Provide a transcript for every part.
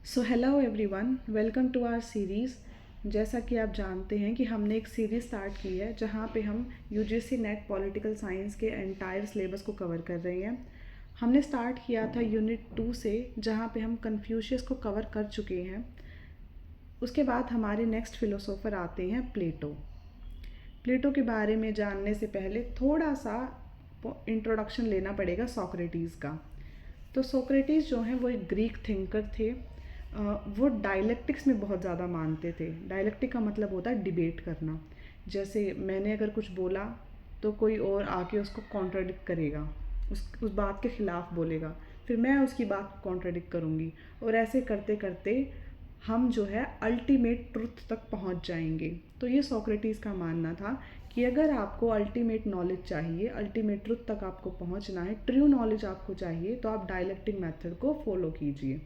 So hello everyone, welcome to our series. जैसा कि आप जानते हैं कि हमने एक सीरीज़ स्टार्ट की है जहां पे हम यूजीसी नेट पॉलिटिकल साइंस के एंटायर सिलेबस को कवर कर रहे हैं। हमने स्टार्ट किया था यूनिट 2 से, जहां पे हम कन्फ्यूशियस को कवर कर चुके हैं। उसके बाद हमारे नेक्स्ट फिलोसोफर आते हैं प्लेटो। प्लेटो के बारे में जानने से पहले थोड़ा सा इंट्रोडक्शन लेना पड़ेगा सोक्रेटिस का। तो सोक्रेटिस जो हैं वो एक ग्रीक थिंकर थे। वो डायलेक्टिक्स में बहुत ज़्यादा मानते थे। डायलेक्टिक का मतलब होता है डिबेट करना। जैसे मैंने अगर कुछ बोला तो कोई और आके उसको कॉन्ट्राडिक्ट करेगा, उस बात के ख़िलाफ़ बोलेगा, फिर मैं उसकी बात को कॉन्ट्राडिक्ट करूँगी, और ऐसे करते करते हम जो है अल्टीमेट ट्रुथ तक पहुंच जाएंगे। तो ये सोक्रेटिस का मानना था कि अगर आपको अल्टीमेट नॉलेज चाहिए, अल्टीमेट ट्रुथ तक आपको पहुंचना है, ट्रू नॉलेज आपको चाहिए, तो आप डायलेक्टिक मेथड को फॉलो कीजिए।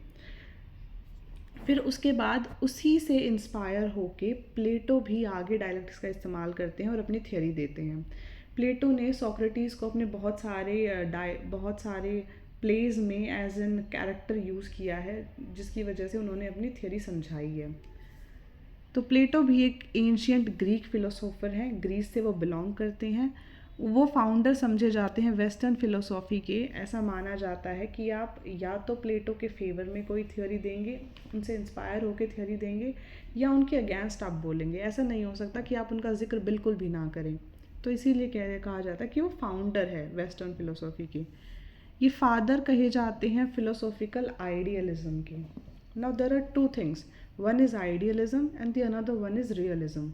फिर उसके बाद उसी से इंस्पायर होके प्लेटो भी आगे डायलेक्टिक्स का इस्तेमाल करते हैं और अपनी थियोरी देते हैं। प्लेटो ने सोक्रेटिस को अपने बहुत सारे प्लेज में एज एन कैरेक्टर यूज़ किया है, जिसकी वजह से उन्होंने अपनी थियोरी समझाई है। तो प्लेटो भी एक एंशियंट ग्रीक फिलोसोफर हैं, ग्रीस से वो बिलोंग करते हैं। वो फाउंडर समझे जाते हैं वेस्टर्न फिलोसॉफी के। ऐसा माना जाता है कि आप या तो प्लेटो के फेवर में कोई थ्योरी देंगे, उनसे इंस्पायर होकर थ्योरी देंगे, या उनके अगेंस्ट आप बोलेंगे। ऐसा नहीं हो सकता कि आप उनका जिक्र बिल्कुल भी ना करें। तो इसीलिए कहा जाता है कि वो फाउंडर है वेस्टर्न फिलोसॉफी के। ये फादर कहे जाते हैं फिलोसॉफिकल आइडियलिज्म के। Now there are two things, one is idealism and the another one is realism.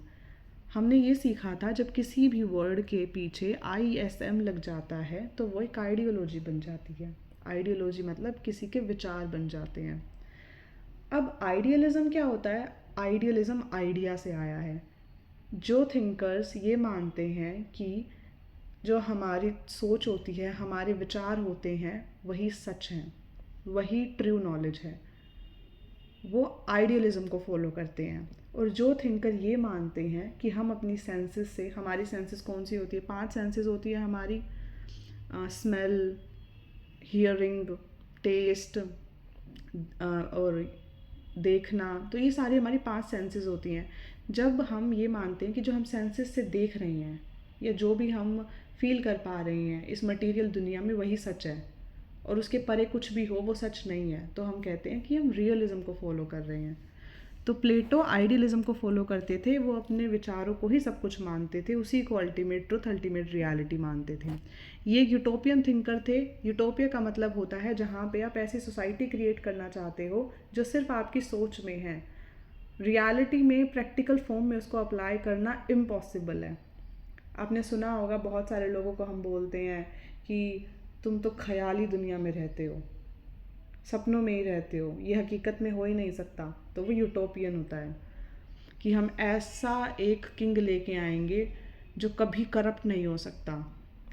हमने ये सीखा था जब किसी भी वर्ड के पीछे ISM लग जाता है तो वो एक आइडियोलॉजी बन जाती है। आइडियोलॉजी मतलब किसी के विचार बन जाते हैं। अब आइडियलिज्म क्या होता है? आइडियलिज्म आइडिया से आया है। जो थिंकर्स ये मानते हैं कि जो हमारी सोच होती है, हमारे विचार होते हैं, वही सच हैं, वही ट्रू नॉलेज है, वो आइडियलिज्म को फॉलो करते हैं। और जो थिंकर ये मानते हैं कि हम अपनी सेंसेस से, हमारी सेंसेस कौन सी होती है? 5 सेंसेस होती है हमारी, स्मेल, हियरिंग, टेस्ट और देखना। तो ये सारी हमारी 5 सेंसेस होती हैं। जब हम ये मानते हैं कि जो हम सेंसेस से देख रहे हैं या जो भी हम फील कर पा रहे हैं इस मटेरियल दुनिया में, वही सच है और उसके परे कुछ भी हो वो सच नहीं है, तो हम कहते हैं कि हम रियलिज्म को फॉलो कर रहे हैं। तो प्लेटो आइडियलिज्म को फॉलो करते थे। वो अपने विचारों को ही सब कुछ मानते थे, उसी को अल्टीमेट ट्रुथ, अल्टीमेट रियलिटी मानते थे। ये यूटोपियन थिंकर थे। यूटोपिया का मतलब होता है जहाँ पे आप ऐसी सोसाइटी क्रिएट करना चाहते हो जो सिर्फ आपकी सोच में है, रियलिटी में प्रैक्टिकल फॉर्म में उसको अप्लाई करना इम्पॉसिबल है। आपने सुना होगा, बहुत सारे लोगों को हम बोलते हैं कि तुम तो ख्याली दुनिया में रहते हो, सपनों में ही रहते हो, ये हकीकत में हो ही नहीं सकता। तो वो यूटोपियन होता है कि हम ऐसा एक किंग लेके आएंगे जो कभी करप्ट नहीं हो सकता।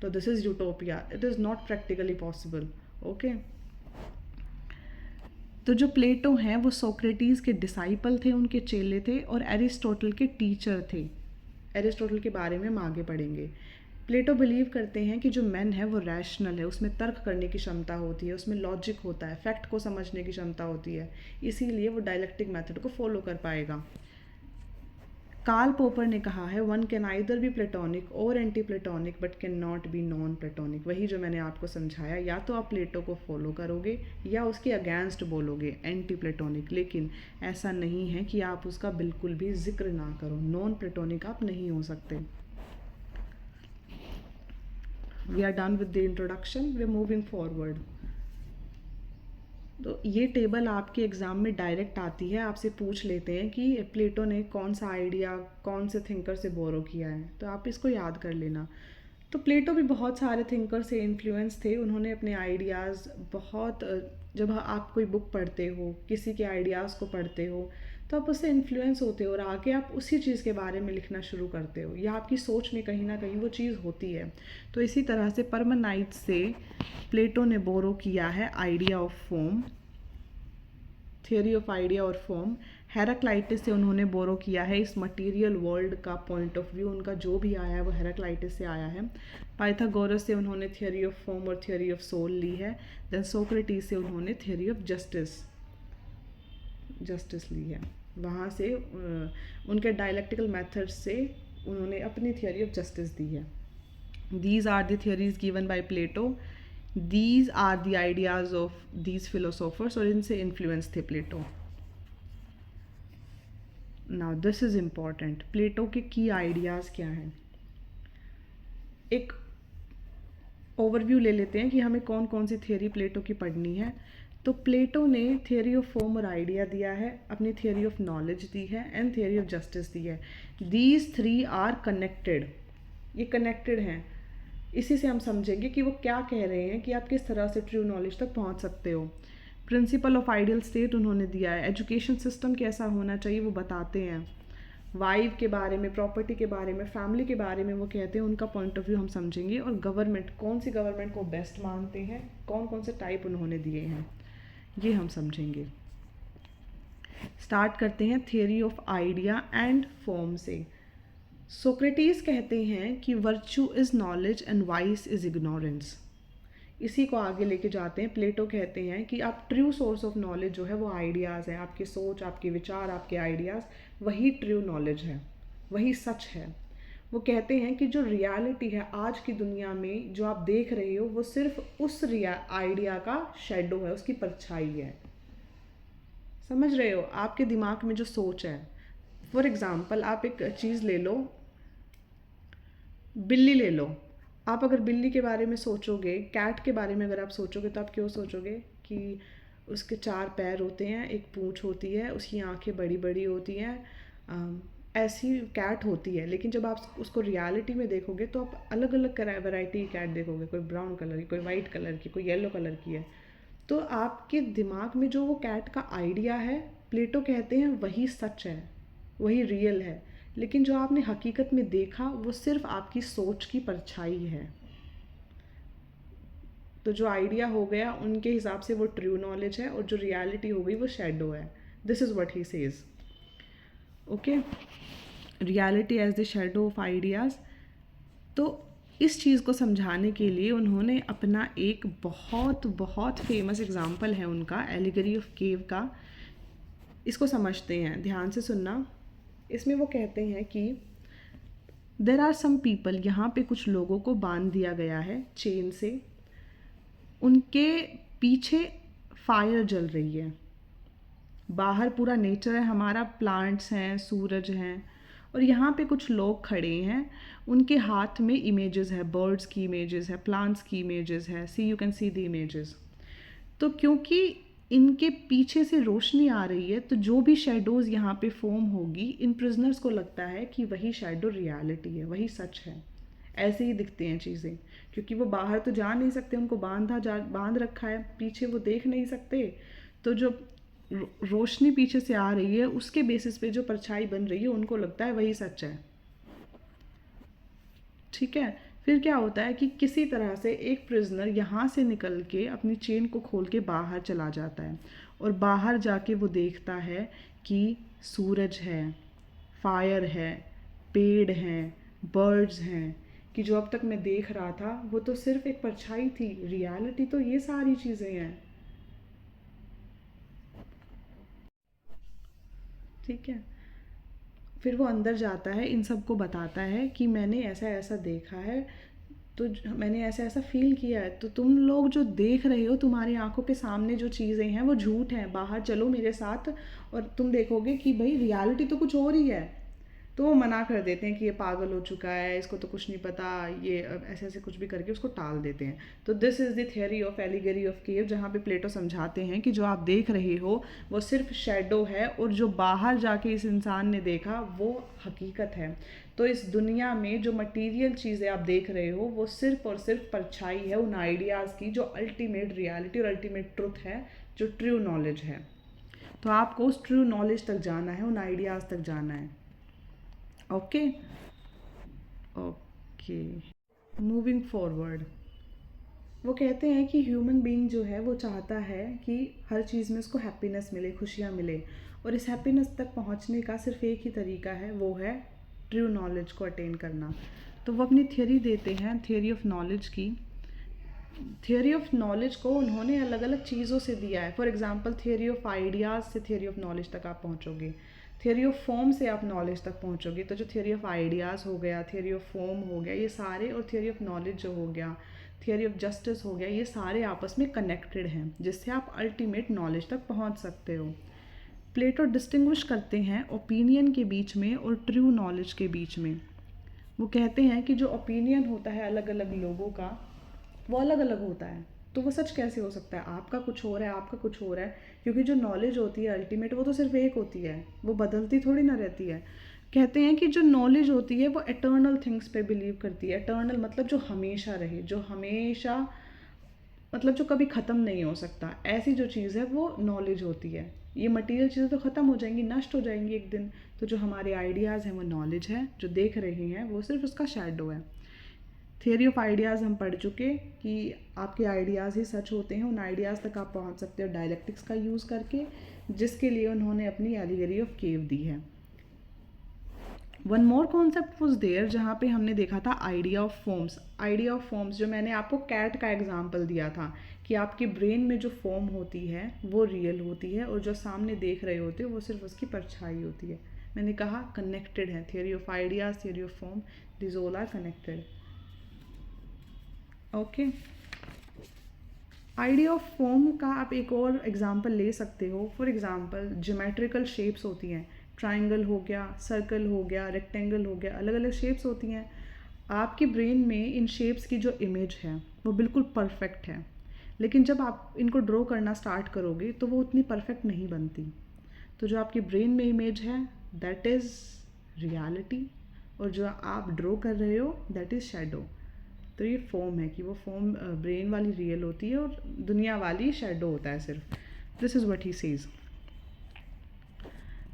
तो this is utopia, it is not practically possible. Okay. तो जो प्लेटो हैं वो सोक्रेटिस के डिसाइपल थे, उनके चेले थे, और एरिस्टोटल के टीचर थे। एरिस्टोटल के बारे में हम आगे पढ़ेंगे। प्लेटो बिलीव करते हैं कि जो मैन है वो रैशनल है, उसमें तर्क करने की क्षमता होती है, उसमें लॉजिक होता है, फैक्ट को समझने की क्षमता होती है, इसीलिए वो डायलेक्टिक मेथड को फॉलो कर पाएगा। कार्ल पोपर ने कहा है, one can either be Platonic और anti Platonic but can not be non Platonic. वही जो मैंने आपको समझाया, या तो आप प्लेटो को फॉलो करोगे या उसके अगेंस्ट बोलोगे, एंटी प्लेटोनिक, लेकिन ऐसा नहीं है कि आप उसका बिल्कुल भी जिक्र ना करो। नॉन प्लेटोनिक आप नहीं हो सकते। We are done with the introduction, we are moving forward. तो ये टेबल आपके एग्ज़ाम में डायरेक्ट आती है, आपसे पूछ लेते हैं कि प्लेटो ने कौन सा आइडिया कौन से थिंकर से बोरो किया है, तो आप इसको याद कर लेना। तो प्लेटो भी बहुत सारे थिंकर से इन्फ्लुएंस थे। उन्होंने अपने आइडियाज़ बहुत, जब आप कोई बुक पढ़ते हो, किसी के आइडियाज़ को पढ़ते हो, तो आप उससे इन्फ्लुएंस होते हो और आगे आप उसी चीज़ के बारे में लिखना शुरू करते हो, या आपकी सोच में कहीं ना कहीं वो चीज़ होती है। तो इसी तरह से परमानाइट से प्लेटो ने बोरो किया है idea of form, theory of idea और फॉर्म। हेराक्लाइटिस से उन्होंने बोरो किया है इस मटेरियल वर्ल्ड का पॉइंट ऑफ व्यू, उनका जो भी आया है वो हेराक्लाइटिस से आया है। पाइथागोरस से उन्होंने थियोरी ऑफ फॉर्म और थियोरी ऑफ सोल ली है। देन सोक्रेटिस से उन्होंने थियोरी ऑफ जस्टिस जस्टिस ली है। वहाँ से उनके डायलेक्टिकल मेथड्स से उन्होंने अपनी थियोरी ऑफ जस्टिस दी है। These are the theories given by Plato. These are the ideas of these philosophers, और इनसे इन्फ्लुएंस थे प्लेटो। नाउ दिस इज इम्पॉर्टेंट, प्लेटो के की आइडियाज़ क्या हैं। एक ओवरव्यू ले लेते हैं कि हमें कौन कौन सी थियोरी प्लेटो की पढ़नी है। तो प्लेटो ने थियोरी ऑफ फॉर्म और आइडिया दिया है, अपनी थियोरी ऑफ नॉलेज दी है, एंड थियोरी ऑफ जस्टिस दी है। दीज थ्री आर कनेक्टेड, ये कनेक्टेड हैं। इसी से हम समझेंगे कि वो क्या कह रहे हैं, कि आप किस तरह से ट्रू नॉलेज तक पहुंच सकते हो। प्रिंसिपल ऑफ आइडियल स्टेट उन्होंने दिया है, एजुकेशन सिस्टम कैसा होना चाहिए वो बताते हैं, वाइफ के बारे में, प्रॉपर्टी के बारे में, फैमिली के बारे में वो कहते हैं, उनका पॉइंट ऑफ व्यू हम समझेंगे। और गवर्नमेंट, कौन सी गवर्नमेंट को बेस्ट मानते हैं, कौन कौन से टाइप उन्होंने दिए हैं, ये हम समझेंगे। स्टार्ट करते हैं theory of idea and form से। सोक्रेटिस कहते हैं कि virtue is knowledge and vice is ignorance. इसी को आगे लेके जाते हैं। प्लेटो कहते हैं कि आप ट्रू सोर्स ऑफ नॉलेज जो है वो आइडियाज़ है, आपकी सोच, आपके विचार, आपके आइडियाज़, वही ट्रू नॉलेज है, वही सच है। वो कहते हैं कि जो रियलिटी है आज की दुनिया में जो आप देख रहे हो वो सिर्फ उस आइडिया का शेडो है, उसकी परछाई है। समझ रहे हो, आपके दिमाग में जो सोच है। फॉर एग्ज़ाम्पल आप एक चीज़ ले लो, बिल्ली ले लो। आप अगर बिल्ली के बारे में सोचोगे, कैट के बारे में अगर आप सोचोगे, तो आप क्यों सोचोगे कि उसके 4 पैर होते हैं, एक पूँछ होती है, उसकी आंखें बड़ी बड़ी होती हैं, ऐसी कैट होती है। लेकिन जब आप उसको रियलिटी में देखोगे तो आप अलग अलग वैरायटी की कैट देखोगे, कोई ब्राउन कलर की, कोई वाइट कलर की, कोई येलो कलर की है। तो आपके दिमाग में जो वो कैट का आइडिया है, प्लेटो कहते हैं वही सच है, वही रियल है। लेकिन जो आपने हकीकत में देखा वो सिर्फ आपकी सोच की परछाई है। तो जो आइडिया हो गया उनके हिसाब से वो ट्रू नॉलेज है, और जो रियलिटी हो गई वो शैडो है। This is what he says. Okay, reality as the shadow of ideas. तो इस चीज़ को समझाने के लिए उन्होंने अपना एक बहुत बहुत फेमस एग्जाम्पल है उनका, एलिगरी ऑफ केव का। इसको समझते हैं, ध्यान से सुनना। इसमें वो कहते हैं कि देर आर सम पीपल, यहाँ पे कुछ लोगों को बांध दिया गया है चेन से, उनके पीछे फायर जल रही है। बाहर पूरा नेचर है हमारा, प्लांट्स हैं, सूरज हैं, और यहाँ पे कुछ लोग खड़े हैं, उनके हाथ में इमेजेस है, बर्ड्स की इमेजेस है, प्लांट्स की इमेजेस है। See you can see the images. तो क्योंकि इनके पीछे से रोशनी आ रही है, तो जो भी शेडोज़ यहाँ पे फॉर्म होगी, इन प्रिजनर्स को लगता है कि वही शेडो रियलिटी है, वही सच है। ऐसे ही दिखते हैं चीज़ें, क्योंकि वो बाहर तो जा नहीं सकते, उनको बांध रखा है, पीछे वो देख नहीं सकते। तो जो रोशनी पीछे से आ रही है उसके बेसिस पे जो परछाई बन रही है, उनको लगता है वही सच है। ठीक है, फिर क्या होता है कि किसी तरह से एक प्रिजनर यहाँ से निकल के अपनी चेन को खोल के बाहर चला जाता है, और बाहर जाके वो देखता है कि सूरज है, फायर है, पेड़ हैं, बर्ड्स हैं, कि जो अब तक मैं देख रहा था वो तो सिर्फ एक परछाई थी, रियलिटी तो ये सारी चीज़ें हैं। ठीक है, फिर वो अंदर जाता है, इन सब को बताता है कि मैंने ऐसा ऐसा देखा है, तो मैंने ऐसा ऐसा फील किया है। तो तुम लोग जो देख रहे हो, तुम्हारी आंखों के सामने जो चीज़ें हैं वो झूठ हैं, बाहर चलो मेरे साथ और तुम देखोगे कि भाई रियलिटी तो कुछ और ही है। तो वो मना कर देते हैं कि ये पागल हो चुका है, इसको तो कुछ नहीं पता, ये ऐसे ऐसे कुछ भी करके उसको टाल देते हैं। तो this is the theory of allegory of cave, जहाँ पे प्लेटो समझाते हैं कि जो आप देख रहे हो वो सिर्फ शेडो है, और जो बाहर जाके इस इंसान ने देखा वो हकीकत है। तो इस दुनिया में जो मटीरियल चीज़ें आप देख रहे हो वो सिर्फ और सिर्फ परछाई है उन आइडियाज़ की, जो अल्टीमेट रियलिटी और अल्टीमेट ट्रुथ है, जो ट्रू नॉलेज है। तो आपको उस ट्रू नॉलेज तक जाना है, उन आइडियाज़ तक जाना है। Okay okay, moving forward. वो कहते हैं कि ह्यूमन बीइंग जो है वो चाहता है कि हर चीज़ में उसको हैप्पीनेस मिले, खुशियाँ मिले, और इस हैप्पीनेस तक पहुंचने का सिर्फ एक ही तरीका है, वो है ट्रू नॉलेज को अटेन करना। तो वो अपनी थियोरी देते हैं, थियोरी ऑफ नॉलेज की। थियोरी ऑफ नॉलेज को उन्होंने अलग अलग चीज़ों से दिया है। For example theory of ideas से थियोरी ऑफ नॉलेज तक आप पहुंचोगे, थियोरी ऑफ फॉर्म से आप नॉलेज तक पहुंचोगे। तो जो थियोरी ऑफ आइडियाज़ हो गया, थियोरी ऑफ फॉर्म हो गया, ये सारे, और थियोरी ऑफ नॉलेज जो हो गया, थियोरी ऑफ जस्टिस हो गया, ये सारे आपस में कनेक्टेड हैं, जिससे आप अल्टीमेट नॉलेज तक पहुंच सकते हो। प्लेटो डिस्टिंग्विश करते हैं ओपिनियन के बीच में और ट्रू नॉलेज के बीच में। वो कहते हैं कि जो ओपिनियन होता है अलग अलग लोगों का, वो अलग अलग होता है, तो वो सच कैसे हो सकता है? आपका कुछ हो रहा है, आपका कुछ हो रहा है, क्योंकि जो नॉलेज होती है अल्टीमेट, वो तो सिर्फ एक होती है, वो बदलती थोड़ी ना रहती है। कहते हैं कि जो नॉलेज होती है वो एटर्नल थिंग्स पे बिलीव करती है। एटर्नल मतलब जो हमेशा रहे, जो हमेशा, मतलब जो कभी ख़त्म नहीं हो सकता, ऐसी जो चीज़ है वो नॉलेज होती है। ये मटेरियल चीज़ें तो ख़त्म हो जाएंगी, नष्ट हो जाएंगी एक दिन, तो जो हमारे आइडियाज़ हैं वो नॉलेज है, जो देख रहे हैं वो सिर्फ उसका शैडो है। थियरी ऑफ आइडियाज़ हम पढ़ चुके कि आपके आइडियाज़ ही सच होते हैं, उन आइडियाज़ तक आप पहुंच सकते हो डायलेक्टिक्स का यूज़ करके, जिसके लिए उन्होंने अपनी एलिगरी ऑफ केव दी है। One more concept was there, जहाँ पे हमने देखा था idea of forms. Idea of forms जो मैंने आपको कैट का एग्जाम्पल दिया था, कि आपके ब्रेन में जो फॉर्म होती है वो रियल होती है, और जो सामने देख रहे होते हैं वो सिर्फ उसकी परछाई होती है। मैंने कहा कनेक्टेड है, theory of ideas, theory of form, this all are connected. Okay, idea of form का आप एक और एग्जांपल ले सकते हो। फॉर एग्जांपल ज्योमेट्रिकल शेप्स होती हैं, ट्रायंगल हो गया, सर्कल हो गया, रेक्टेंगल हो गया, अलग अलग शेप्स होती हैं। आपके ब्रेन में इन शेप्स की जो इमेज है वो बिल्कुल परफेक्ट है, लेकिन जब आप इनको ड्रॉ करना स्टार्ट करोगे तो वो उतनी परफेक्ट नहीं बनती। तो जो आपके ब्रेन में इमेज है दैट इज़ रियलिटी, और जो आप ड्रॉ कर रहे हो दैट इज़ शैडो। तो ये फॉर्म है कि वो फॉर्म ब्रेन वाली रियल होती है और दुनिया वाली शैडो होता है सिर्फ। This is what he says.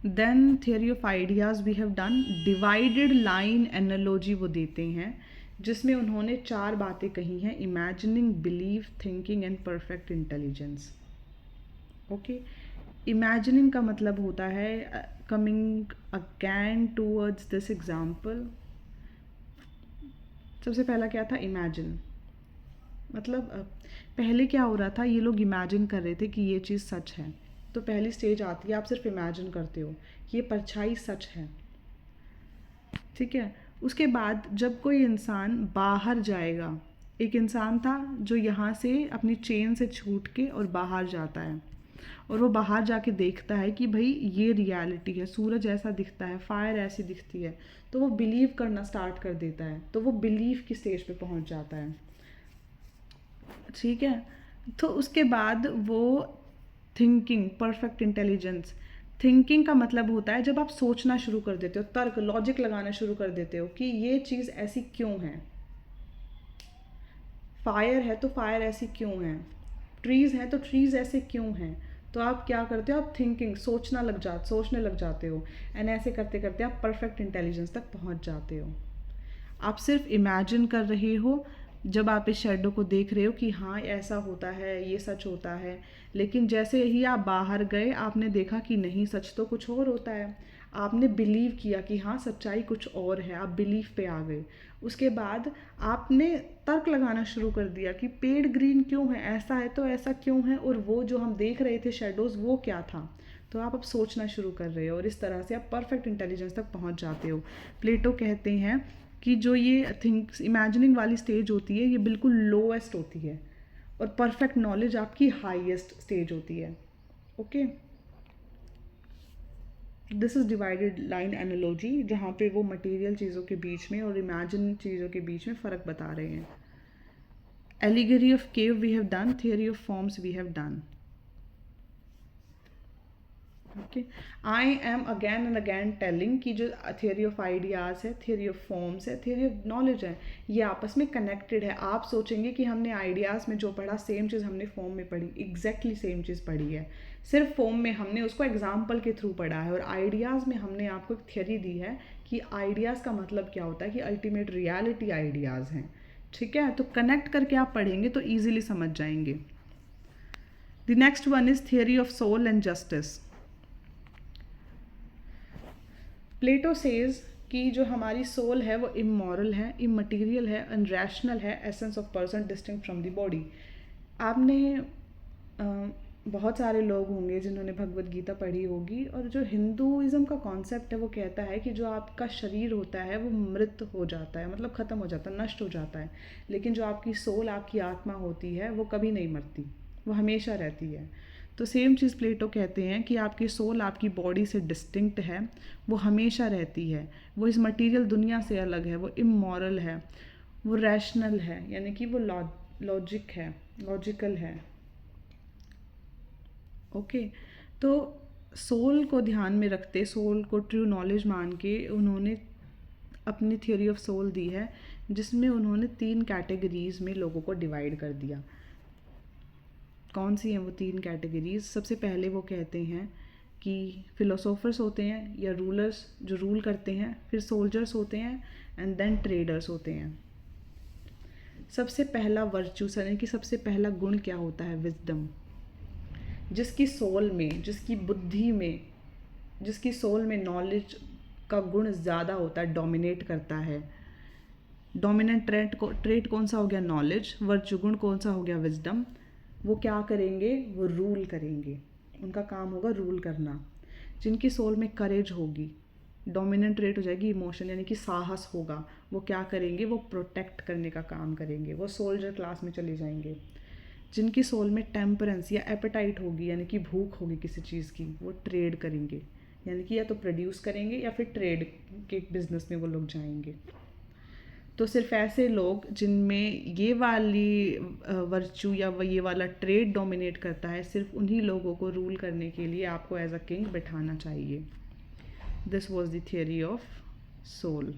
Then theory of ideas we have done. Divided line analogy वो देते हैं, जिसमें उन्होंने 4 बातें कही हैं: imagining, believe, thinking and perfect intelligence. Okay, imagining का मतलब होता है, coming again towards this example, सबसे पहला क्या था? इमेजिन। मतलब पहले क्या हो रहा था, ये लोग इमेजिन कर रहे थे कि ये चीज़ सच है। तो पहली स्टेज आती है, आप सिर्फ इमेजिन करते हो कि ये परछाई सच है, ठीक है। उसके बाद जब कोई इंसान बाहर जाएगा, एक इंसान था जो यहाँ से अपनी चेन से छूट के और बाहर जाता है, और वो बाहर जाके देखता है कि भाई ये रियलिटी है, सूरज ऐसा दिखता है, फायर ऐसी दिखती है, तो वो बिलीव करना स्टार्ट कर देता है, तो वो बिलीव की स्टेज पे पहुँच जाता है, ठीक है। तो उसके बाद वो थिंकिंग, परफेक्ट इंटेलिजेंस। थिंकिंग का मतलब होता है जब आप सोचना शुरू कर देते हो, तर्क, लॉजिक लगाना शुरू कर देते हो कि ये चीज़ ऐसी क्यों है, फायर है तो फायर ऐसी क्यों है, ट्रीज़ हैं तो ट्रीज़ ऐसे क्यों हैं। तो आप क्या करते हो? आप थिंकिंग, सोचने लग जाते हो, एंड ऐसे करते करते आप परफेक्ट इंटेलिजेंस तक पहुंच जाते हो। आप सिर्फ इमेजिन कर रहे हो जब आप इस शेडो को देख रहे हो कि हाँ ऐसा होता है, ये सच होता है, लेकिन जैसे ही आप बाहर गए आपने देखा कि नहीं, सच तो कुछ और होता है। आपने बिलीव किया कि हाँ सच्चाई कुछ और है, आप बिलीव पे आ गए। उसके बाद आपने तर्क लगाना शुरू कर दिया कि पेड़ ग्रीन क्यों है, ऐसा है तो ऐसा क्यों है, और वो जो हम देख रहे थे शेडोज़ वो क्या था। तो आप अब सोचना शुरू कर रहे हो, और इस तरह से आप परफेक्ट इंटेलिजेंस तक पहुंच जाते हो। प्लेटो कहते हैं कि जो ये इमेजिनिंग वाली स्टेज होती है ये बिल्कुल लोएस्ट होती है, और परफेक्ट नॉलेज आपकी हाईएस्ट स्टेज होती है। Okay, this is divided line analogy, जहाँ पे वो मटेरियल चीज़ों के बीच में और इमेजिन चीज़ों के बीच में फ़र्क बता रहे हैं। Allegory of cave we have done, theory of forms we have done. Okay, I am again and again telling कि जो थियरी ऑफ आइडियाज़ है, थियरी ऑफ फॉर्म्स है, थियरी ऑफ नॉलेज है, ये आपस में कनेक्टेड है। आप सोचेंगे कि हमने आइडियाज़ में जो पढ़ा सेम चीज़ हमने फॉर्म में पढ़ी, एग्जैक्टली सेम चीज़ पढ़ी है, सिर्फ फॉर्म में हमने उसको एग्जाम्पल के थ्रू पढ़ा है, और आइडियाज़ में हमने आपको एक थियरी दी है कि आइडियाज़ का मतलब क्या होता है, कि अल्टीमेट रियलिटी आइडियाज़ हैं, ठीक है। तो कनेक्ट करके आप पढ़ेंगे तो ईजिली समझ जाएंगे। The next one is theory of soul and justice. Plato says कि जो हमारी सोल है वो इमोरल है, इमटेरियल है, अनरैशनल है, essence of person distinct from the body. आपने बहुत सारे लोग होंगे जिन्होंने भगवत गीता पढ़ी होगी, और जो हिंदुज़म का कॉन्सेप्ट है वो कहता है कि जो आपका शरीर होता है वो मृत हो जाता है, मतलब ख़त्म हो जाता है, नष्ट हो जाता है, लेकिन जो आपकी सोल, आपकी आत्मा होती है वो कभी नहीं मरती, वो हमेशा रहती है। तो सेम चीज़ प्लेटो कहते हैं कि आपकी सोल आपकी बॉडी से डिस्टिंक्ट है, वो हमेशा रहती है, वो इस मटेरियल दुनिया से अलग है, वो इमोरल है, वो रैशनल है, यानी कि वो लॉजिकल है। ओके, तो सोल को ध्यान में रखते, सोल को ट्रू नॉलेज मान के उन्होंने अपनी थ्योरी ऑफ सोल दी है, जिसमें उन्होंने 3 कैटेगरीज में लोगों को डिवाइड कर दिया। कौन सी हैं वो 3 कैटेगरीज? सबसे पहले वो कहते हैं कि फिलोसोफर्स होते हैं या रूलर्स जो रूल करते हैं, फिर सोल्जर्स होते हैं, एंड देन ट्रेडर्स होते हैं। सबसे पहला वर्च्यू, यानी कि सबसे पहला गुण क्या होता है? विजडम। जिसकी सोल में, जिसकी बुद्धि में, जिसकी सोल में नॉलेज का गुण ज़्यादा होता है, डोमिनेट करता है। डोमिनेंट ट्रेट कौन सा हो गया? नॉलेज। वर्च्यू गुण कौन सा हो गया? विजडम। वो क्या करेंगे? वो रूल करेंगे, उनका काम होगा रूल करना। जिनकी सोल में करेज होगी, डोमिनेंट ट्रेट हो जाएगी इमोशन, यानी कि साहस होगा, वो क्या करेंगे? वो प्रोटेक्ट करने का काम करेंगे, वो सोल्जर क्लास में चले जाएंगे। जिनकी सोल में टेम्परेंस या एपेटाइट होगी, यानी कि भूख होगी किसी चीज़ की, वो ट्रेड करेंगे, यानी कि या तो प्रोड्यूस करेंगे या फिर ट्रेड के बिजनेस में वो लोग जाएंगे। तो सिर्फ ऐसे लोग जिनमें ये वाली वर्च्यू या ये वाला ट्रेड डोमिनेट करता है, सिर्फ उन्हीं लोगों को रूल करने के लिए आपको एज अ किंग बैठाना चाहिए। This was the theory of soul.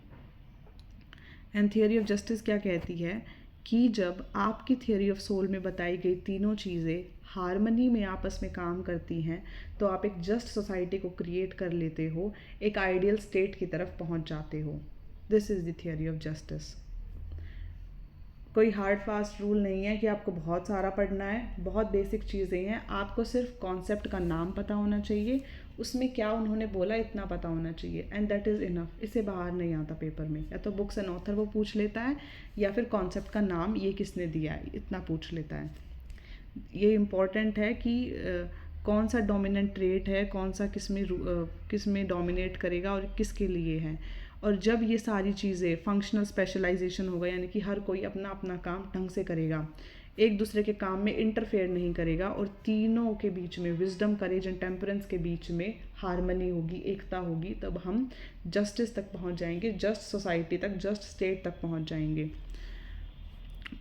And theory of justice क्या कहती है कि जब आपकी थियोरी ऑफ सोल में बताई गई तीनों चीज़ें हार्मनी में आपस में काम करती हैं, तो आप एक जस्ट सोसाइटी को क्रिएट कर लेते हो, एक आइडियल स्टेट की तरफ पहुंच जाते हो। This is the theory of justice. कोई हार्ड फास्ट रूल नहीं है कि आपको बहुत सारा पढ़ना है, बहुत बेसिक चीज़ें हैं, आपको सिर्फ कॉन्सेप्ट का नाम पता होना चाहिए, उसमें क्या उन्होंने बोला इतना पता होना चाहिए, एंड दैट इज़ इनफ। इससे बाहर नहीं आता पेपर में, या तो बुक्स एंड ऑथर वो पूछ लेता है, या फिर कॉन्सेप्ट का नाम ये किसने दिया है इतना पूछ लेता है। ये इम्पॉर्टेंट है कि कौन सा डोमिनेंट ट्रेट है, कौन सा किस में डोमिनेट करेगा और किसके लिए है। और जब ये सारी चीज़ें फंक्शनल स्पेशलाइजेशन होगा, यानी कि हर कोई अपना अपना काम ढंग से करेगा, एक दूसरे के काम में इंटरफेयर नहीं करेगा, और तीनों के बीच में, विजडम, करेज एंड टेम्परेंस के बीच में हार्मनी होगी, एकता होगी, तब हम जस्टिस तक पहुंच जाएंगे, जस्ट सोसाइटी तक, जस्ट स्टेट तक पहुंच जाएंगे।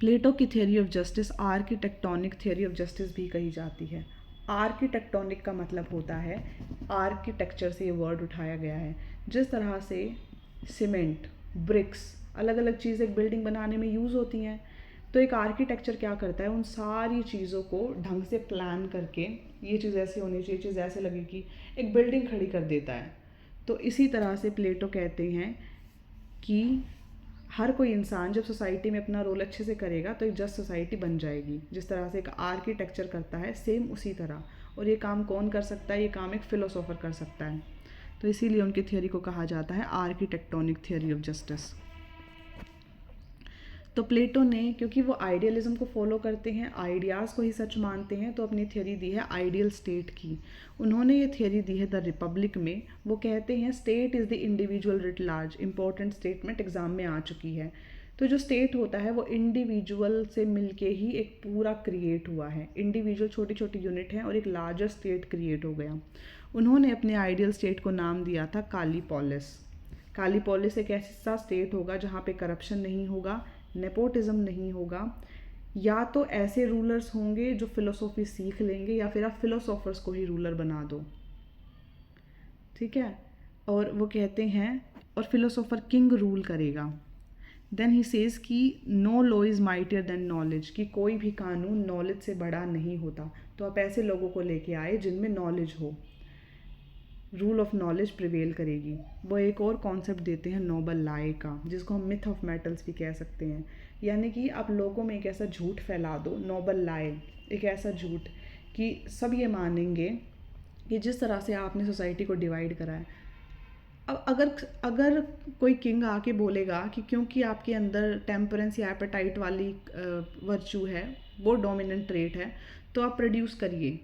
प्लेटो की theory of justice architectonic theory of justice भी कही जाती है। आर्किटेक्टोनिक का मतलब होता है, आर्किटेक्चर से ये वर्ड उठाया गया है। जिस तरह से सीमेंट, ब्रिक्स, अलग अलग चीज़ एक बिल्डिंग बनाने में यूज़ होती हैं, तो एक आर्किटेक्चर क्या करता है? उन सारी चीज़ों को ढंग से प्लान करके, ये चीज़ ऐसी होनी चाहिए, चीज़ ऐसे लगेगी, एक बिल्डिंग खड़ी कर देता है। तो इसी तरह से प्लेटो कहते हैं कि हर कोई इंसान जब सोसाइटी में अपना रोल अच्छे से करेगा तो एक जस्ट सोसाइटी बन जाएगी। जिस तरह से एक आर्किटेक्चर करता है, सेम उसी तरह। और ये काम कौन कर सकता है? ये काम एक फ़िलोसोफर कर सकता है। तो इसीलिए उनकी थियोरी को कहा जाता है आर्किटेक्टोनिक थियोरी ऑफ जस्टिस। तो प्लेटो ने, क्योंकि वो आइडियलिज्म को फॉलो करते हैं, आइडियाज़ को ही सच मानते हैं, तो अपनी थियोरी दी है आइडियल स्टेट की। उन्होंने ये थियोरी दी है द रिपब्लिक में। वो कहते हैं state is the individual writ large. Important statement exam में आ चुकी है। तो जो स्टेट होता है वो इंडिविजुअल से मिलके ही एक पूरा क्रिएट हुआ है। इंडिविजुअल छोटी छोटी यूनिट हैं और एक लार्जर स्टेट क्रिएट हो गया। उन्होंने अपने आइडियल स्टेट को नाम दिया था कालीपोलिस। कालीपोलिस एक ऐसा स्टेट होगा जहाँ पे करप्शन नहीं होगा, नेपोटिज्म नहीं होगा, या तो ऐसे रूलर्स होंगे जो फिलोसॉफी सीख लेंगे, या फिर आप फिलोसोफर्स को ही रूलर बना दो। ठीक है, और वो कहते हैं, और फिलोसोफर किंग रूल करेगा। देन ही सेज कि no law is mightier than knowledge, कि कोई भी कानून नॉलेज से बड़ा नहीं होता। तो आप ऐसे लोगों को लेके आए जिनमें नॉलेज हो, रूल ऑफ नॉलेज प्रिवेल करेगी। वो एक और कॉन्सेप्ट देते हैं नोबल लाए का, जिसको हम मिथ ऑफ मेटल्स भी कह सकते हैं। यानी कि आप लोगों में एक ऐसा झूठ फैला दो, नोबल लाए, एक ऐसा झूठ कि सब ये मानेंगे कि जिस तरह से आपने सोसाइटी को डिवाइड करा है, अब अगर अगर कोई किंग आके बोलेगा कि क्योंकि आपके अंदर टेम्परेंस या एपेटाइट वाली वर्चू है, वो डोमिनेंट ट्रेट है, तो आप प्रोड्यूस करिए,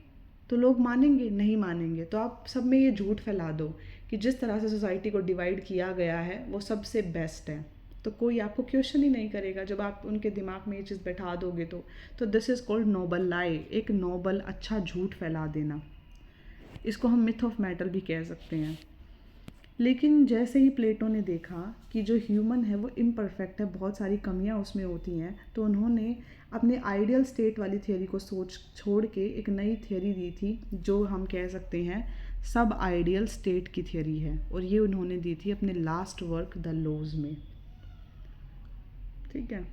तो लोग मानेंगे? नहीं मानेंगे। तो आप सब में ये झूठ फैला दो कि जिस तरह से सोसाइटी को डिवाइड किया गया है वो सबसे बेस्ट है, तो कोई आपको क्वेश्चन ही नहीं करेगा जब आप उनके दिमाग में ये चीज़ बैठा दोगे। तो दिस इज़ कॉल्ड नोबल लाई, एक नोबल अच्छा झूठ फैला देना। इसको हम मिथ ऑफ मैटर भी कह सकते हैं। लेकिन जैसे ही प्लेटो ने देखा कि जो ह्यूमन है वो इम्परफेक्ट है, बहुत सारी कमियां उसमें होती हैं, तो उन्होंने अपने आइडियल स्टेट वाली थियोरी को सोच छोड़ के एक नई थियोरी दी थी, जो हम कह सकते हैं सब आइडियल स्टेट की थियोरी है, और ये उन्होंने दी थी अपने लास्ट वर्क द लॉज में। ठीक है,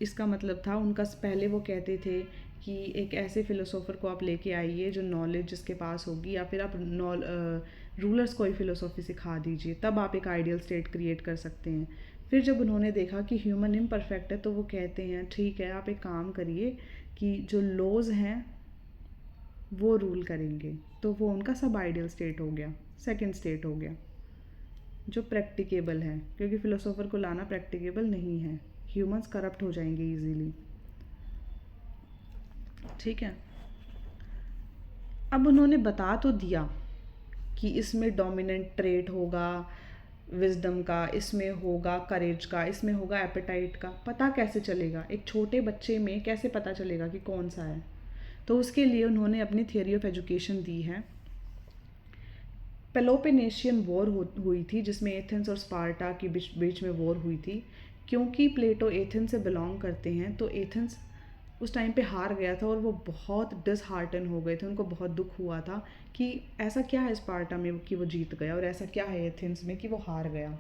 इसका मतलब था उनका पहले वो कहते थे कि एक ऐसे फिलोसोफर को आप लेके आइए जो नॉलेज जिसके पास होगी, या फिर आप रूलर्स को ही फिलोसॉफी सिखा दीजिए, तब आप एक आइडियल स्टेट क्रिएट कर सकते हैं। फिर जब उन्होंने देखा कि ह्यूमन इम्परफेक्ट है, तो वो कहते हैं ठीक है, आप एक काम करिए कि जो लॉज हैं वो रूल करेंगे, तो वो उनका सब आइडियल स्टेट हो गया, सेकंड स्टेट हो गया, जो प्रैक्टिकेबल है, क्योंकि फिलोसोफर को लाना प्रैक्टिकेबल नहीं है, ह्यूमंस करप्ट हो जाएंगे इजीली। ठीक है, अब उन्होंने बता तो दिया कि इसमें डोमिनेंट ट्रेट होगा विजडम का, इसमें होगा करेज का, इसमें होगा एपेटाइट का। पता कैसे चलेगा? एक छोटे बच्चे में कैसे पता चलेगा कि कौन सा है? तो उसके लिए उन्होंने अपनी थियोरी ऑफ एजुकेशन दी है। पेलोपेनेशियन वॉर हुई थी, जिसमें एथेंस और स्पार्टा के बीच में वॉर हुई थी। क्योंकि प्लेटो एथेंस से बिलोंग करते हैं, तो एथेंस उस टाइम पे हार गया था और वो बहुत डिसहार्टन हो गए थे, उनको बहुत दुख हुआ था कि ऐसा क्या है स्पार्टा में कि वो जीत गया, और ऐसा क्या है एथेंस में कि वो हार गया।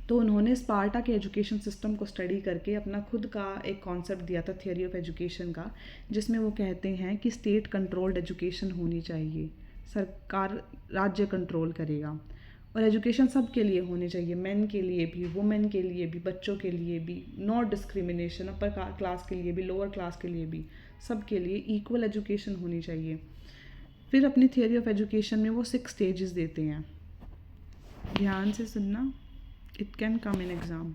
तो उन्होंने स्पार्टा के एजुकेशन सिस्टम को स्टडी करके अपना खुद का एक कॉन्सेप्ट दिया था थियोरी ऑफ एजुकेशन का, जिसमें वो कहते हैं कि स्टेट कंट्रोल्ड एजुकेशन होनी चाहिए, सरकार राज्य कंट्रोल करेगा, और एजुकेशन सब के लिए होनी चाहिए, मेन के लिए भी, वुमेन के लिए भी, बच्चों के लिए भी, नो डिस्क्रिमिनेशन, अपर क्लास के लिए भी, लोअर क्लास के लिए भी, सब के लिए इक्वल एजुकेशन होनी चाहिए। फिर अपनी थियोरी ऑफ एजुकेशन में वो 6 स्टेजेस देते हैं, ध्यान से सुनना, it can come in exam.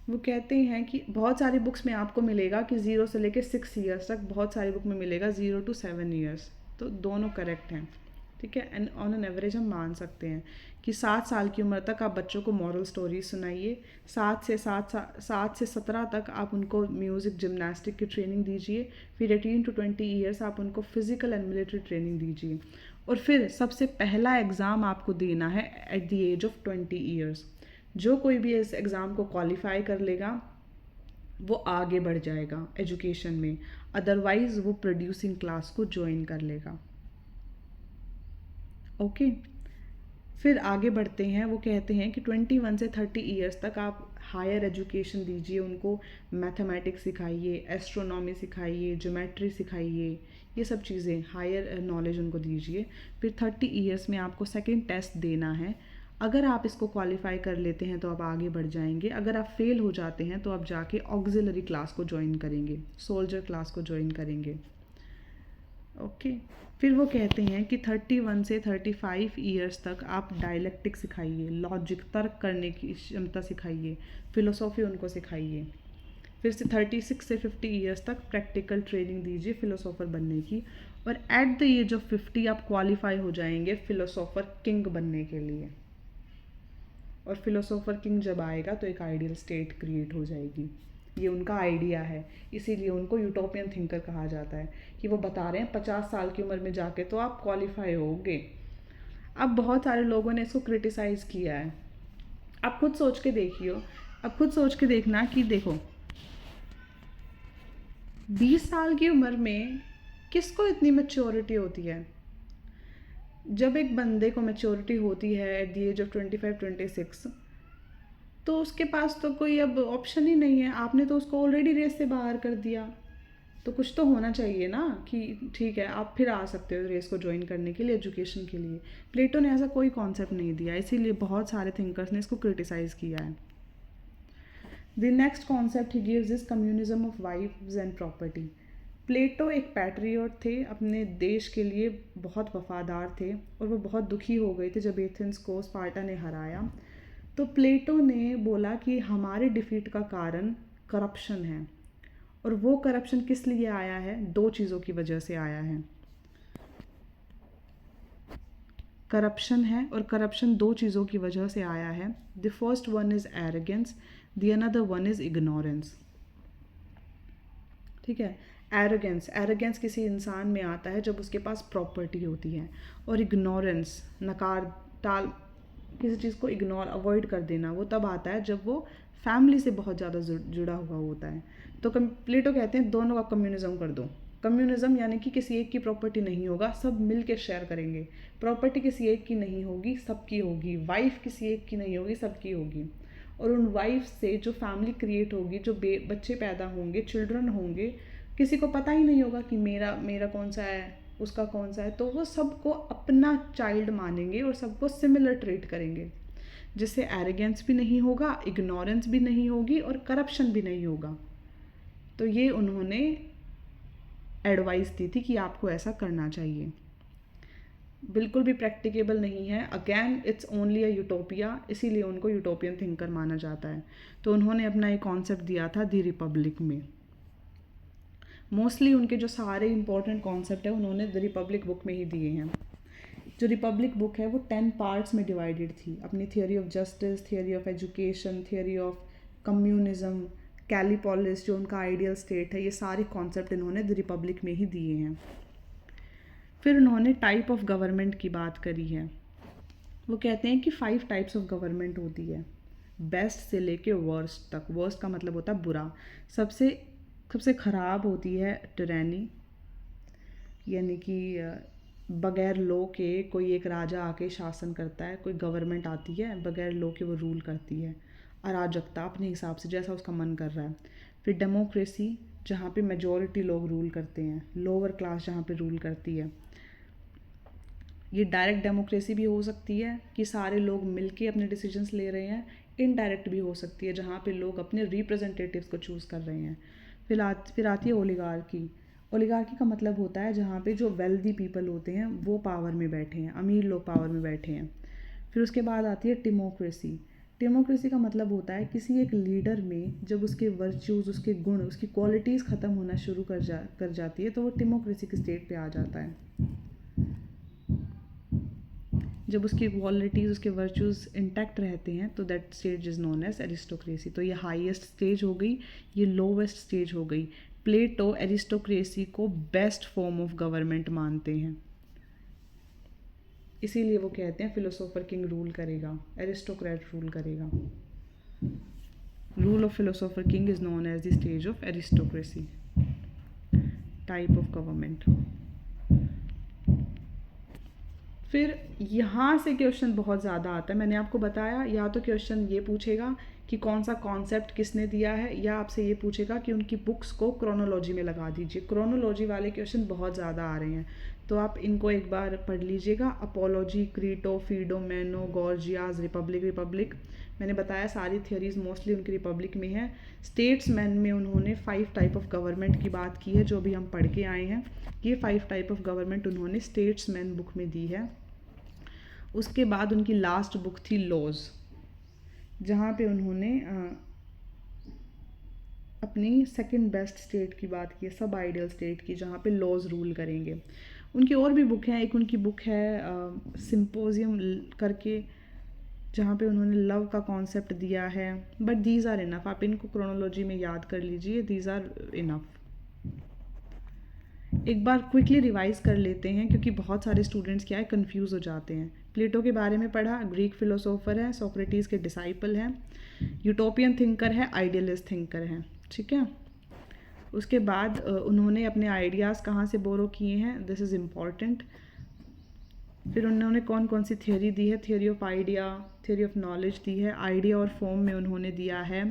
वो कहते हैं कि बहुत सारी बुक्स में आपको मिलेगा कि 0 से लेकर 6 ईयर्स तक, बहुत सारी बुक में मिलेगा 0 to 7 ईयर्स, तो दोनों करेक्ट हैं। ठीक है, एंड ऑन एन एवरेज हम मान सकते हैं कि 7 साल की उम्र तक आप बच्चों को मॉरल स्टोरीज सुनाइए, 7 से 17 तक आप उनको म्यूज़िक जिम्नास्टिक की ट्रेनिंग दीजिए, फिर 18 to 20 ईयर्स आप उनको फिजिकल एंड मिलिट्री ट्रेनिंग दीजिए, और फिर सबसे पहला एग्ज़ाम आपको देना है at the age of 20 years. जो कोई भी इस एग्ज़ाम को क्वालिफाई कर लेगा वो आगे बढ़ जाएगा एजुकेशन में, अदरवाइज़ वो प्रोड्यूसिंग क्लास को ज्वाइन कर लेगा। ओके, फिर आगे बढ़ते हैं। वो कहते हैं कि 21 से 30 ईयर्स तक आप हायर एजुकेशन दीजिए, उनको मैथमेटिक्स सिखाइए, एस्ट्रोनॉमी सिखाइए, ज्योमेट्री सिखाइए, ये सब चीज़ें हायर नॉलेज उनको दीजिए। फिर 30 ईयर्स में आपको सेकंड टेस्ट देना है, अगर आप इसको क्वालिफाई कर लेते हैं तो आप आगे बढ़ जाएंगे, अगर आप फेल हो जाते हैं तो आप जाके ऑक्सिलरी क्लास को ज्वाइन करेंगे, सोल्जर क्लास को ज्वाइन करेंगे। ओके, फिर वो कहते हैं कि 31 से 35 ईयर्स तक आप डायलेक्टिक सिखाइए, लॉजिक तर्क करने की क्षमता सिखाइए, फिलोसॉफी उनको सिखाइए। फिर से 36 से 50 ईयर्स तक प्रैक्टिकल ट्रेनिंग दीजिए फिलोसोफर बनने की, और एट द एज ऑफ 50 आप क्वालिफाई हो जाएंगे फिलोसोफर किंग बनने के लिए। और फिलोसोफर किंग जब आएगा तो एक आइडियल स्टेट क्रिएट हो जाएगी। ये उनका आइडिया है, इसीलिए उनको यूटोपियन थिंकर कहा जाता है, कि वो बता रहे हैं 50 साल की उम्र में जाके तो आप क्वालिफाई होगे। अब बहुत सारे लोगों ने इसको क्रिटिसाइज़ किया है। आप खुद सोच के देखियो, अब खुद सोच के देखना कि देखो 20 साल की उम्र में किसको इतनी मैच्योरिटी होती है? जब एक बंदे को मैच्योरिटी होती है एट द एज ऑफ 25-26, तो उसके पास तो कोई अब ऑप्शन ही नहीं है, आपने तो उसको ऑलरेडी रेस से बाहर कर दिया, तो कुछ तो होना चाहिए ना कि ठीक है आप फिर आ सकते हो रेस को ज्वाइन करने के लिए, एजुकेशन के लिए। प्लेटो ने ऐसा कोई कॉन्सेप्ट नहीं दिया, इसीलिए बहुत सारे थिंकर्स ने इसको क्रिटिसाइज़ किया है। The next concept he gives is communism of wives and property. Plato एक पैट्रियट थे, अपने देश के लिए बहुत वफादार थे और वो बहुत दुखी हो गए थे जब एथेंस को स्पार्टा ने हराया। तो प्लेटो ने बोला कि हमारे डिफीट का कारण करप्शन है, और वो करप्शन किस लिए आया है? दो चीज़ों की वजह से आया है। करप्शन है, और करप्शन दो चीज़ों की वजह से आया है। The first one is arrogance, the another one is ignorance. ठीक है, एरोगेंस किसी इंसान में आता है जब उसके पास प्रॉपर्टी होती है, और इग्नोरेंस, नकार टाल, किसी चीज़ को इग्नोर, अवॉइड कर देना, वो तब आता है जब वो फैमिली से बहुत ज़्यादा जुड़ा हुआ होता है। तो प्लेटो कहते हैं दोनों का कम्युनिज्म कर दो। कम्युनिज्म यानी कि किसी एक की प्रॉपर्टी नहीं होगा, सब मिल के शेयर करेंगे। प्रॉपर्टी किसी एक की नहीं होगी, सबकी होगी। वाइफ किसी एक की नहीं होगी, सबकी होगी। और उन वाइफ से जो फैमिली क्रिएट होगी, जो बच्चे पैदा होंगे, चिल्ड्रन होंगे, किसी को पता ही नहीं होगा कि मेरा मेरा कौन सा है, उसका कौन सा है, तो वो सबको अपना चाइल्ड मानेंगे और सबको सिमिलर ट्रीट करेंगे, जिससे एरोगेंस भी नहीं होगा, इग्नोरेंस भी नहीं होगी और करप्शन भी नहीं होगा। तो ये उन्होंने एडवाइस दी थी कि आपको ऐसा करना चाहिए। बिल्कुल भी प्रैक्टिकेबल नहीं है, again it's only a utopia, इसीलिए उनको यूटोपियन थिंकर माना जाता है। तो उन्होंने अपना एक कॉन्सेप्ट दिया था दी रिपब्लिक में। मोस्टली उनके जो सारे इंपॉर्टेंट कॉन्सेप्ट है उन्होंने द रिपब्लिक बुक में ही दिए हैं। जो रिपब्लिक बुक है वो 10 पार्ट्स में डिवाइडेड थी, अपनी theory of justice, theory of education, theory of communism, Kallipolis जो उनका आइडियल स्टेट है, ये सारे कॉन्सेप्ट इन्होंने द रिपब्लिक में ही दिए हैं। फिर उन्होंने टाइप ऑफ गवर्नमेंट की बात करी है। वो कहते हैं कि 5 टाइप्स ऑफ गवर्नमेंट होती है, बेस्ट से लेके वर्स्ट तक। वर्स्ट का मतलब होता है बुरा। सबसे ख़राब होती है टिरैनी, यानी कि बगैर लॉ के कोई एक राजा आके शासन करता है, कोई गवर्नमेंट आती है बगैर लॉ के वो रूल करती है, अराजकता अपने हिसाब से जैसा उसका मन कर रहा है। फिर डेमोक्रेसी, जहाँ पे मेजॉरिटी लोग रूल करते हैं, लोअर क्लास जहाँ पे रूल करती है। ये डायरेक्ट डेमोक्रेसी भी हो सकती है कि सारे लोग मिलके अपने डिसीजंस ले रहे हैं, इनडायरेक्ट भी हो सकती है जहाँ पे लोग अपने रिप्रेजेंटेटिव्स को चूज़ कर रहे हैं। फिर आती है ओलिगार्की। ओलिगार्की का मतलब होता है जहाँ पे जो वेल्दी पीपल होते हैं वो पावर में बैठे हैं, अमीर लोग पावर में बैठे हैं। फिर उसके बाद आती है टिमोक्रेसी। टिमोक्रेसी का मतलब होता है किसी एक लीडर में जब उसके वर्च्यूज़, उसके गुण, उसकी क्वालिटीज़ ख़त्म होना शुरू कर जाती है तो वो टिमोक्रेसी के स्टेट पे आ जाता है। जब उसकी क्वालिटीज़, उसके वर्च्यूज़ इंटैक्ट रहते हैं तो that stage is known as aristocracy. तो ये हाईएस्ट स्टेज हो गई, ये लोवेस्ट स्टेज हो गई। प्लेटो एरिस्टोक्रेसी को बेस्ट फॉर्म ऑफ गवर्नमेंट मानते हैं, इसीलिए वो कहते हैं फिलोसोफर किंग रूल करेगा, एरिस्टोक्रेट रूल करेगा। Rule of philosopher king is known as the stage of aristocracy, type of government. फिर यहाँ से क्वेश्चन बहुत ज़्यादा आता है। मैंने आपको बताया, या तो क्वेश्चन ये पूछेगा कि कौन सा कॉन्सेप्ट किसने दिया है, या आपसे ये पूछेगा कि उनकी बुक्स को क्रोनोलॉजी में लगा दीजिए। क्रोनोलॉजी वाले क्वेश्चन बहुत ज़्यादा आ रहे हैं, तो आप इनको एक बार पढ़ लीजिएगा। Apology, Crito, Phaedo, Meno, Gorgias, Republic. मैंने बताया सारी थियोरीज मोस्टली उनकी रिपब्लिक में है। स्टेट्समैन में उन्होंने 5 टाइप ऑफ गवर्नमेंट की बात की है, जो भी हम पढ़ के आए हैं। ये 5 टाइप ऑफ गवर्नमेंट उन्होंने स्टेट्समैन बुक में दी है। उसके बाद उनकी लास्ट बुक थी लॉज, जहाँ पे उन्होंने अपनी सेकंड बेस्ट स्टेट की बात की है, सब आइडियल स्टेट की, जहाँ पे लॉज रूल करेंगे। उनकी और भी बुक हैं, एक उनकी बुक है सिंपोजियम करके, जहाँ पे उन्होंने लव का कॉन्सेप्ट दिया है। बट दीज आर इनफ, आप इनको क्रोनोलॉजी में याद कर लीजिए, दीज आर इनफ। एक बार क्विकली रिवाइज कर लेते हैं, क्योंकि बहुत सारे स्टूडेंट्स क्या है कंफ्यूज हो जाते हैं। प्लेटो के बारे में पढ़ा, ग्रीक फिलोसोफर है, सोक्रेटिस के डिसाइपल हैं, यूटोपियन थिंकर है, आइडियलिस्ट थिंकर हैं, ठीक है। उसके बाद उन्होंने अपने आइडियाज़ कहाँ से बोरो किए हैं, दिस इज़ इम्पॉर्टेंट। फिर उन्होंने कौन कौन सी थियोरी दी है, theory of idea, theory of knowledge दी है। आइडिया और फॉर्म में उन्होंने दिया है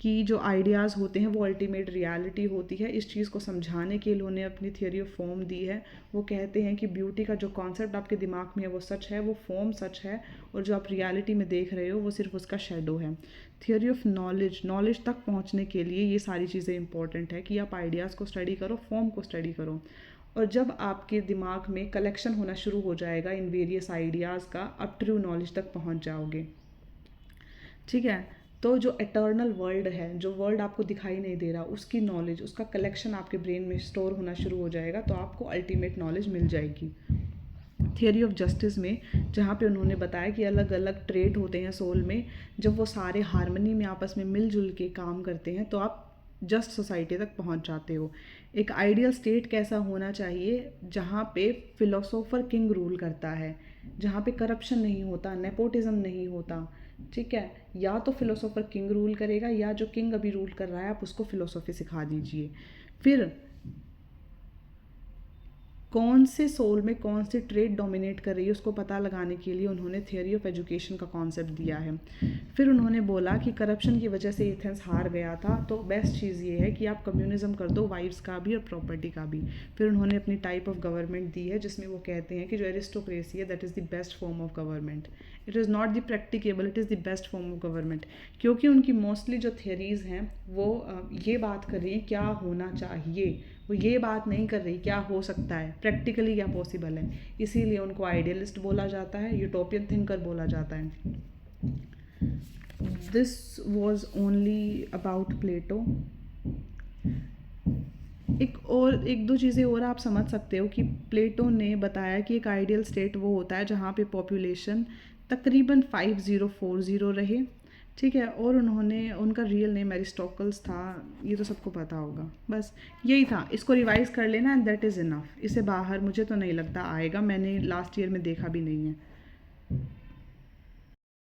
कि जो आइडियाज़ होते हैं वो अल्टीमेट रियलिटी होती है। इस चीज़ को समझाने के लिए उन्होंने अपनी थियोरी ऑफ फॉर्म दी है। वो कहते हैं कि ब्यूटी का जो कॉन्सेप्ट आपके दिमाग में है वो सच है, वो फॉर्म सच है, और जो आप रियलिटी में देख रहे हो वो सिर्फ उसका शेडो है। थियोरी ऑफ नॉलेज, नॉलेज तक पहुंचने के लिए ये सारी चीज़ें इंपॉर्टेंट है कि आप आइडियाज़ को स्टडी करो, फॉर्म को स्टडी करो, और जब आपके दिमाग में कलेक्शन होना शुरू हो जाएगा इन वेरियस आइडियाज़ का, आप ट्रू नॉलेज तक पहुंच जाओगे। ठीक है, तो जो एटर्नल वर्ल्ड है, जो वर्ल्ड आपको दिखाई नहीं दे रहा, उसकी नॉलेज, उसका कलेक्शन आपके ब्रेन में स्टोर होना शुरू हो जाएगा, तो आपको अल्टीमेट नॉलेज मिल जाएगी। थियोरी ऑफ जस्टिस में जहाँ पे उन्होंने बताया कि अलग अलग ट्रेट होते हैं सोल में, जब वो सारे हार्मनी में आपस में मिलजुल के काम करते हैं तो आप जस्ट सोसाइटी तक पहुंच जाते हो। एक आइडियल स्टेट कैसा होना चाहिए, जहाँ पे फिलोसोफर किंग रूल करता है, जहाँ पे करप्शन नहीं होता, नेपोटिज्म नहीं होता। ठीक है, या तो फिलोसोफर किंग रूल करेगा, या जो किंग अभी रूल कर रहा है आप उसको फिलोसॉफी सिखा दीजिए। फिर कौन से सोल में कौन सी ट्रेड डोमिनेट कर रही है उसको पता लगाने के लिए उन्होंने थियोरी ऑफ एजुकेशन का कॉन्सेप्ट दिया है। फिर उन्होंने बोला कि करप्शन की वजह से एथेंस हार गया था, तो बेस्ट चीज़ ये है कि आप कम्युनिज्म कर दो, वाइव्स का भी और प्रॉपर्टी का भी। फिर उन्होंने अपनी टाइप ऑफ गवर्नमेंट दी है, जिसमें वो कहते हैं कि जो एरिस्टोक्रेसी है that is the best form of government. It is not the practicable, it is the best form of government. क्योंकि उनकी मोस्टली जो थियरीज़ हैं वो ये बात कर रही हैं क्या होना चाहिए, वो ये बात नहीं कर रही क्या हो सकता है, प्रैक्टिकली क्या पॉसिबल है। इसीलिए उनको आइडियलिस्ट बोला जाता है, यूटोपियन थिंकर बोला जाता है। दिस वॉज ओनली अबाउट प्लेटो। एक दो चीज़ें और आप समझ सकते हो कि प्लेटो ने बताया कि एक आइडियल स्टेट वो होता है जहाँ पे पॉपुलेशन तकरीबन 5040 रहे। ठीक है, और उन्होंने, उनका रियल नेम एरिस्टोटल्स था, ये तो सबको पता होगा। बस यही था, इसको रिवाइज़ कर लेना एंड दैट इज़ इनफ। इससे बाहर मुझे तो नहीं लगता आएगा, मैंने लास्ट ईयर में देखा भी नहीं है।